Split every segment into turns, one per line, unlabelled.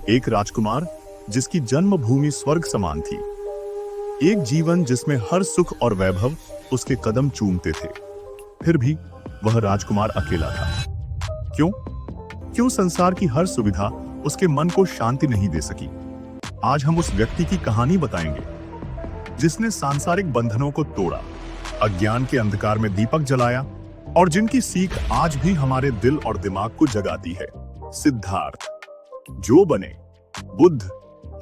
एक राजकुमार जिसकी जन्मभूमि स्वर्ग समान थी। एक जीवन जिसमें हर सुख और वैभव उसके कदम चूमते थे। फिर भी वह राजकुमार अकेला था। क्यों? क्यों संसार की हर सुविधा उसके मन को शांति नहीं दे सकी? आज हम उस व्यक्ति की कहानी बताएंगे जिसने सांसारिक बंधनों को तोड़ा, अज्ञान के अंधकार में दीपक जलाया और जिनकी सीख आज भी हमारे दिल और दिमाग को जगाती है। सिद्धार्थ, जो बने बुद्ध,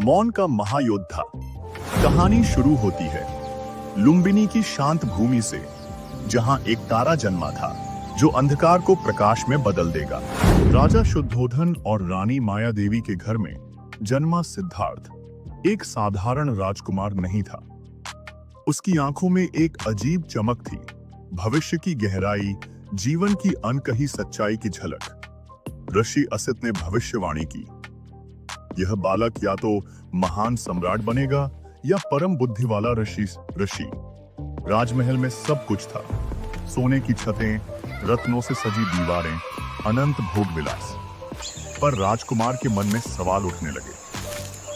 मौन का महायोद्धा। कहानी शुरू होती है लुम्बिनी की शांत भूमि से, जहां एक तारा जन्मा था जो अंधकार को प्रकाश में बदल देगा। राजा शुद्धोधन और रानी माया देवी के घर में जन्मा सिद्धार्थ एक साधारण राजकुमार नहीं था। उसकी आंखों में एक अजीब चमक थी, भविष्य की गहराई, जीवन की अनकही सच्चाई की झलक। ऋषि असित ने भविष्यवाणी की, यह बालक या तो महान सम्राट बनेगा या परम बुद्धि वाला ऋषि। राजमहल में सब कुछ था, सोने की छतें, रत्नों से सजी दीवारें, अनंत भोग विलास। पर राजकुमार के मन में सवाल उठने लगे,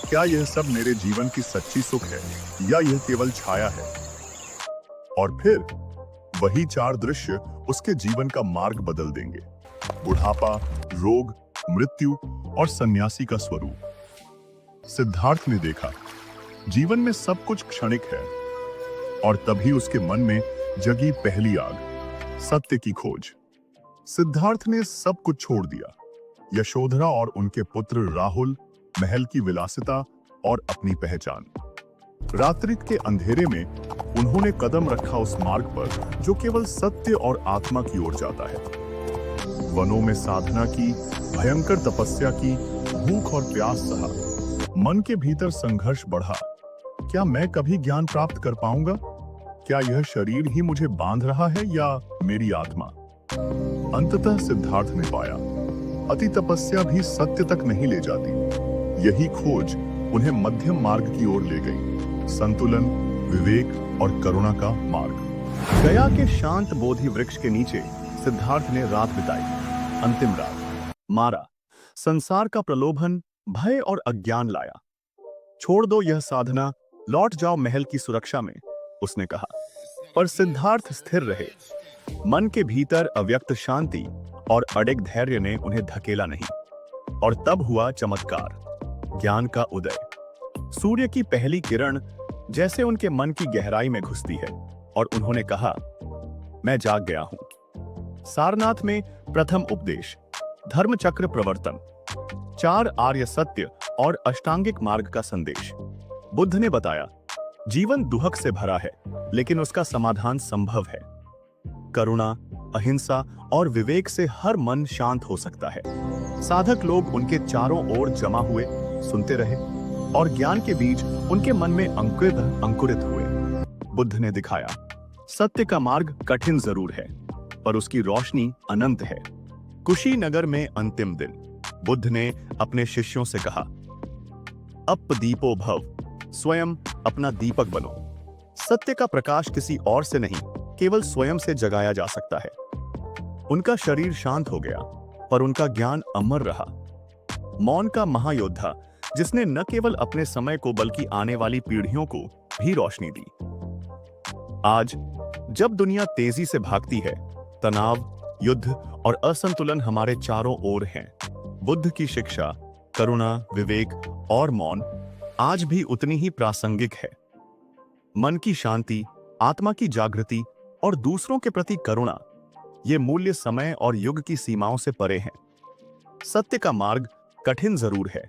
क्या यह सब मेरे जीवन की सच्ची सुख है या यह केवल छाया है? और फिर वही चार दृश्य उसके जीवन का मार्ग बदल देंगे। बुढ़ापा, रोग, मृत्यु और सन्यासी का स्वरूप। सिद्धार्थ ने देखा जीवन में सब कुछ क्षणिक है, और तभी उसके मन में जगी पहली आग, सत्य की खोज। सिद्धार्थ ने सब कुछ छोड़ दिया, यशोधरा और उनके पुत्र राहुल, महल की विलासिता और अपनी पहचान। रात्रि के अंधेरे में उन्होंने कदम रखा उस मार्ग पर जो केवल सत्य और आत्मा की ओर जाता है। वनों में साधना की, भयंकर तपस्या की, भूख और प्यास सहा। मन के भीतर संघर्ष बढ़ा, क्या मैं कभी ज्ञान प्राप्त कर पाऊंगा? क्या यह शरीर ही मुझे बांध रहा है या मेरी आत्मा? अंततः सिद्धार्थ ने पाया, अति तपस्या भी सत्य तक नहीं ले जाती। यही खोज उन्हें मध्यम मार्ग की ओर ले गई, संतुलन, विवेक और करुणा का मार्ग। गया के शांत बोधि वृक्ष के नीचे सिद्धार्थ ने रात बिताई। अंतिम रात। मारा, संसार का प्रलोभन, भय और अज्ञान लाया। छोड़ दो यह साधना, लौट जाओ महल की सुरक्षा में, उसने कहा। पर सिद्धार्थ स्थिर रहे। मन के भीतर अव्यक्त शांति और अडिग धैर्य ने उन्हें धकेला नहीं। और तब हुआ चमत्कार, ज्ञान का उदय। सूर्य की पहली किरण जैसे उनके मन की गहराई में घुसती है और उन्होंने कहा, मैं जाग गया हूं। सारनाथ में प्रथम उपदेश, धर्म चक्र प्रवर्तन, 4 आर्य सत्य और अष्टांगिक मार्ग का संदेश। बुद्ध ने बताया, जीवन दुहक से भरा है, लेकिन उसका समाधान संभव है। करुणा, अहिंसा और विवेक से हर मन शांत हो सकता है। साधक लोग उनके चारों ओर जमा हुए, सुनते रहे, और ज्ञान के बीज उनके मन में अंकुरित हुए। बुद्ध ने दिखाया, सत्य का मार्ग कठिन जरूर है, पर उसकी रोशनी अनंत है। कुशीनगर में अंतिम दिन, बुद्ध ने अपने शिष्यों से कहा, अप दीपो भव, स्वयं अपना दीपक बनो। सत्य का प्रकाश किसी और से नहीं, केवल स्वयं से जगाया जा सकता है। उनका शरीर शांत हो गया, पर उनका ज्ञान अमर रहा। मौन का महायोद्धा, जिसने न केवल अपने समय को बल्कि आने वाली पीढ़ियों को भी रोशनी दी। आज जब दुनिया तेजी से भागती है, तनाव, युद्ध और असंतुलन हमारे चारों ओर हैं, बुद्ध की शिक्षा, करुणा, विवेक और मौन आज भी उतनी ही प्रासंगिक है। मन की शांति, आत्मा की जागृति और दूसरों के प्रति करुणा, ये मूल्य समय और युग की सीमाओं से परे हैं। सत्य का मार्ग कठिन जरूर है,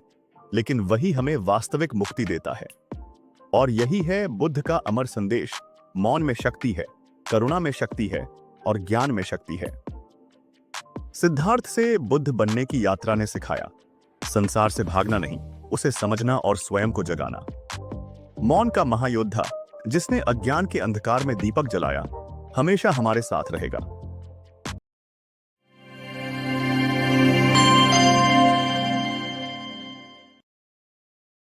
लेकिन वही हमें वास्तविक मुक्ति देता है। और यही है बुद्ध का अमर संदेश, मौन में शक्ति है, करुणा में शक्ति है और ज्ञान में शक्ति है। सिद्धार्थ से बुद्ध बनने की यात्रा ने सिखाया, संसार से भागना नहीं, उसे समझना और स्वयं को जगाना। मौन का महायोद्धा, जिसने अज्ञान के अंधकार में दीपक जलाया, हमेशा हमारे साथ रहेगा।